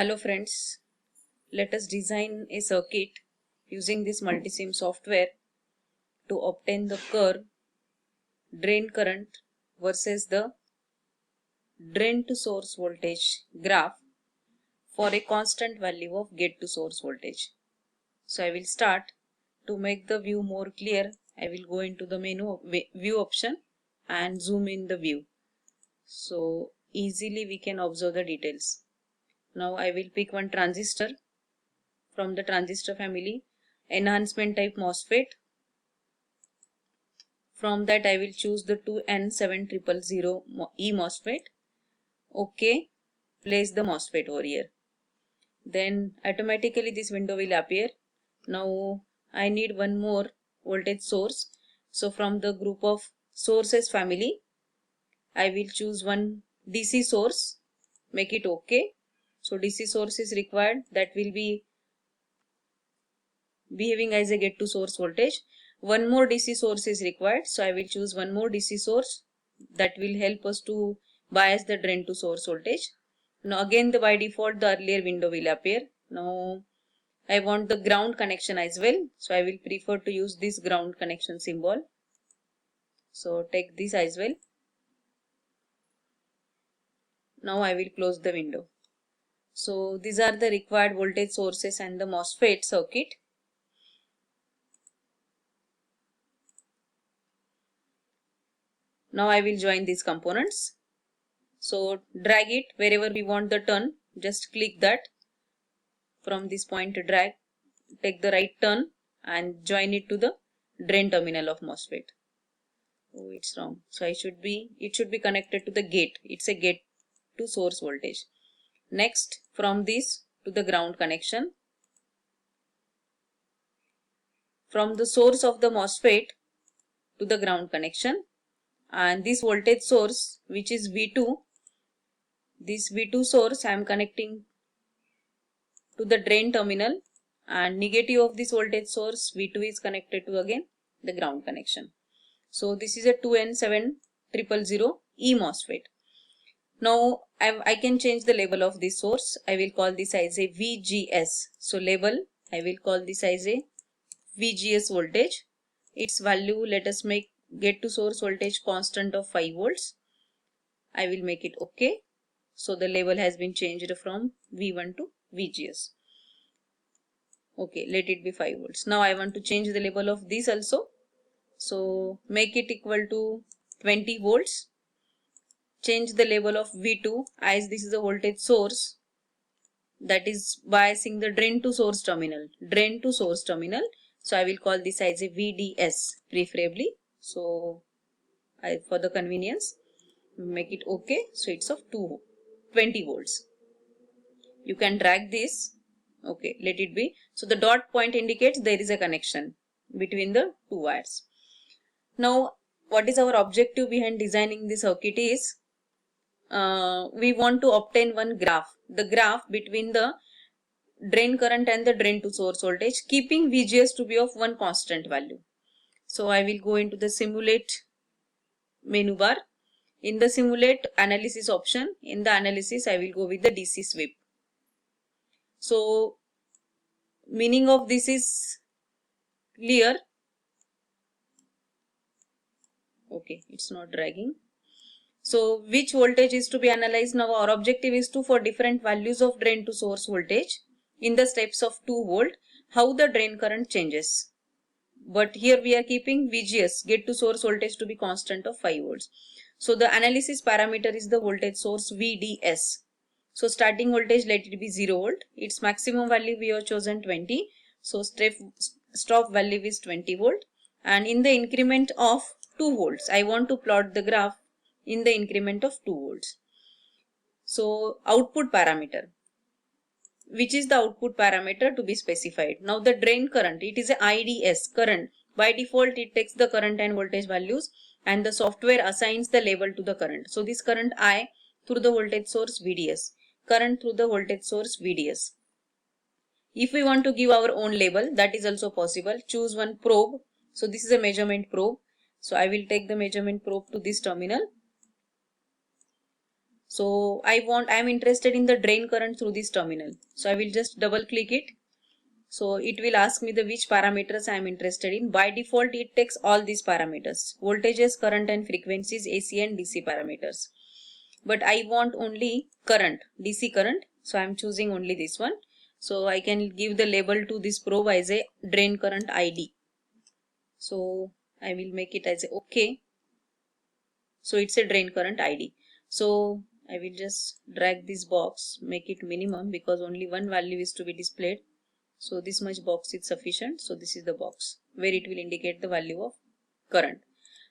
Hello friends, let us design a circuit using this multisim software to obtain the curve drain current versus the drain to source voltage graph for a constant value of gate to source voltage. So I will start. To make the view more clear, I will go into the menu view option and zoom in the view. So easily we can observe the details. Now I will pick one transistor from the transistor family, enhancement type MOSFET. From that I will choose the 2N7000E MOSFET. OK, place the MOSFET over here. Then automatically this window will appear. Now I need one more voltage source. So from the group of sources family, I will choose one DC source. Make it OK. So DC source is required. That will be behaving as a gate to source voltage. One more DC source is required, so I will choose one more DC source that will help us to bias the drain to source voltage. Now again by default the earlier window will appear. Now I want the ground connection as well, so I will prefer to use this ground connection symbol. So take this as well. Now I will close the window. So these are the required voltage sources and the MOSFET circuit. Now I will join these components. So drag it wherever we want the turn, just click that. From this point drag, take the right turn and join it to the drain terminal of MOSFET. Oh, it's wrong. So it should be connected to the gate. It's a gate to source voltage. Next, from this to the ground connection. From the source of the MOSFET to the ground connection. And this voltage source, which is V2, this V2 source I am connecting to the drain terminal, and negative of this voltage source V2 is connected to again the ground connection. So this is a 2N7000E MOSFET. Now I can change the label of this source. I will call this as a VGS. So label I will call this as a VGS voltage. Its value, let us make gate to source voltage constant of 5 volts. I will make it OK. So the label has been changed from V1 to VGS. Okay, let it be 5 volts. Now I want to change the label of this also. So make it equal to 20 volts. Change the label of V2 as this is a voltage source that is biasing the drain to source terminal. Drain to source terminal. So I will call this as a VDS preferably. So for the convenience, make it OK. So it's of 20 volts. You can drag this. Okay, let it be. So the dot point indicates there is a connection between the two wires. Now, what is our objective behind designing the circuit is, we want to obtain one graph. The graph between the drain current and the drain to source voltage, keeping VGS to be of one constant value. So I will go into the simulate menu bar. In the simulate analysis option, in the analysis I will go with the DC sweep. So meaning of this is clear. Okay, it's not dragging. So which voltage is to be analyzed? Now our objective is to, for different values of drain to source voltage in the steps of 2 volt, how the drain current changes. But here we are keeping VGS, gate to source voltage, to be constant of 5 volts. So the analysis parameter is the voltage source VDS. So starting voltage, let it be 0 volt. Its maximum value we have chosen 20. So stop value is 20 volt. And in the increment of 2 volts, I want to plot the graph in the increment of 2 volts. So output parameter. Which is the output parameter to be specified? Now the drain current, it is a IDS current. By default it takes the current and voltage values and the software assigns the label to the current. So this current I through the voltage source VDS, current through the voltage source VDS. If we want to give our own label, that is also possible. Choose one probe. So this is a measurement probe. So I will take the measurement probe to this terminal. So I am interested in the drain current through this terminal. So I will just double click it. So it will ask me the which parameters I am interested in. By default, it takes all these parameters: voltages, current and frequencies, AC and DC parameters. But I want only current, DC current. So I am choosing only this one. So I can give the label to this probe as a drain current ID. So I will make it as a OK. So it's a drain current ID. So I will just drag this box, make it minimum because only one value is to be displayed. So this much box is sufficient. So this is the box where it will indicate the value of current.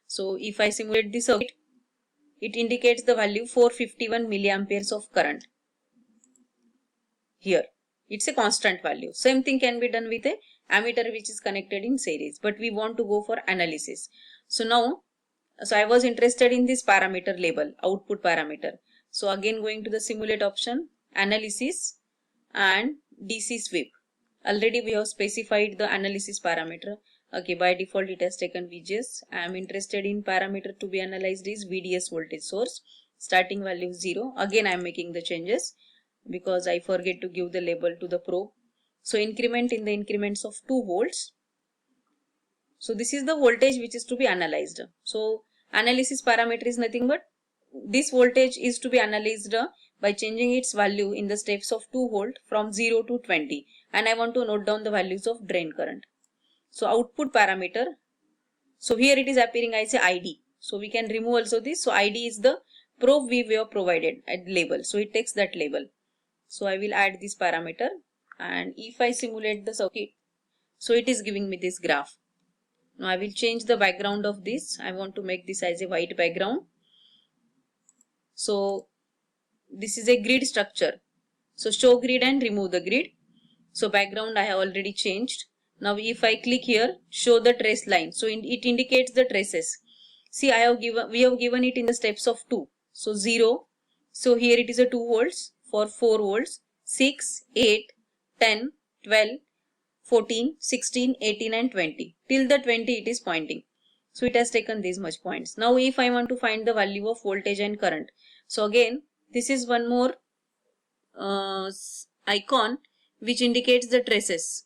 So if I simulate the circuit, it indicates the value 451 milliamperes of current. Here, it's a constant value. Same thing can be done with a ammeter which is connected in series, but we want to go for analysis. So now, I was interested in this parameter label, output parameter. So again going to the simulate option, analysis and DC sweep. Already we have specified the analysis parameter. Okay, by default it has taken VGS. I am interested in parameter to be analyzed is VDS voltage source. Starting value 0. Again I am making the changes because I forget to give the label to the probe. So increment in the increments of 2 volts. So this is the voltage which is to be analyzed. So analysis parameter is nothing but this voltage is to be analyzed by changing its value in the steps of 2 volt from 0 to 20, and I want to note down the values of drain current. So output parameter, so here it is appearing as a ID. So we can remove also this. So ID is the probe we have provided at label. So it takes that label. So I will add this parameter, and if I simulate the circuit, so it is giving me this graph. Now I will change the background of this. I want to make this as a white background. So this is a grid structure. So show grid and remove the grid. So background I have already changed. Now if I click here, show the trace line. So it indicates the traces. See, we have given it in the steps of 2. So 0. So here it is a 2 volts for 4 volts, 6, 8, 10, 12, 14, 16, 18 and 20. Till the 20 it is pointing. So it has taken these much points. Now if I want to find the value of voltage and current. So again, this is one more icon which indicates the traces.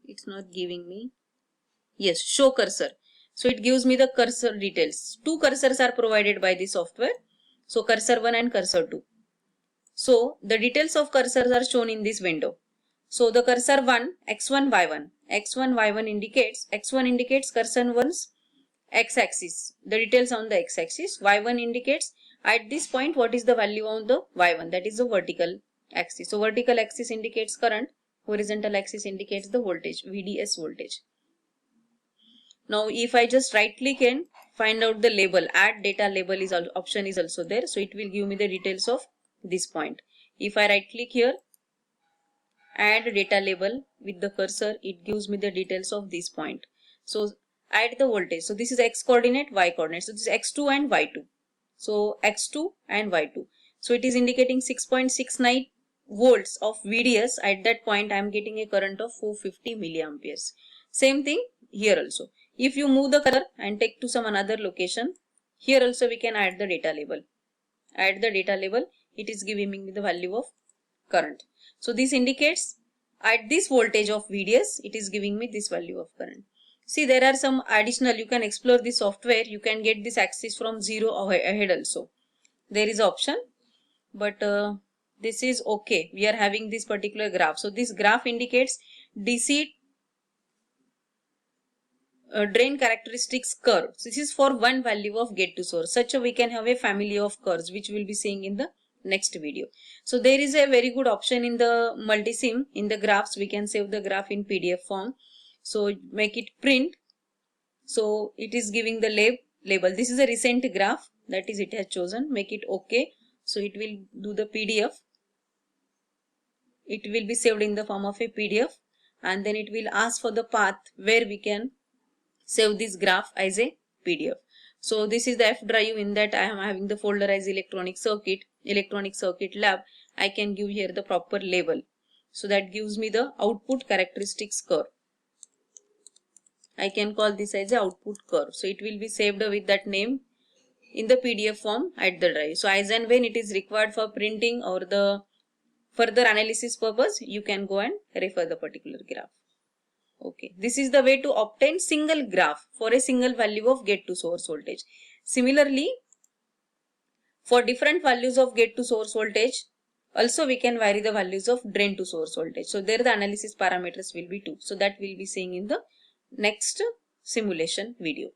It's not giving me. Yes, show cursor. So it gives me the cursor details. 2 cursors are provided by the software. So cursor 1 and cursor 2. So the details of cursors are shown in this window. So the cursor 1, x1, y1. x1, y1 indicates, x1 indicates cursor 1's x-axis. The details on the x-axis. Y1 indicates at this point what is the value on the y1, that is the vertical axis. So vertical axis indicates current, horizontal axis indicates the voltage, VDS voltage. Now if I just right click and find out the label, add data label is option is also there. So it will give me the details of this point. If I right click here, add data label with the cursor, it gives me the details of this point. So add the voltage. So this is x coordinate, y coordinate. So this is x2 and y2. So x2 and y2. So it is indicating 6.69 volts of VDS. At that point I am getting a current of 450 milliamperes. Same thing here also. If you move the cursor and take to some another location, here also we can add the data label. Add the data label, it is giving me the value of current. So this indicates at this voltage of VDS, it is giving me this value of current. See, there are some additional, you can explore the software, you can get this axis from 0 ahead also. There is option, but this is okay. We are having this particular graph. So this graph indicates DC drain characteristics curve. So this is for one value of gate to source. Such a we can have a family of curves which we'll be seeing in the next video. So there is a very good option in the multisim. In the graphs we can save the graph in PDF form. So make it print. So it is giving the label. This is a recent graph, that is it has chosen. Make it OK. So it will do the PDF. It will be saved in the form of a PDF, and then it will ask for the path where we can save this graph as a PDF. So this is the F drive. In that I am having the folder as electronic circuit lab. I can give here the proper label. So that gives me the output characteristics curve. I can call this as a output curve. So it will be saved with that name in the PDF form at the drive. So as and when it is required for printing or the further analysis purpose, you can go and refer the particular graph. Okay, this is the way to obtain single graph for a single value of gate to source voltage. Similarly, for different values of gate to source voltage, also we can vary the values of drain to source voltage. So there the analysis parameters will be 2. So that we'll be seeing in the next simulation video.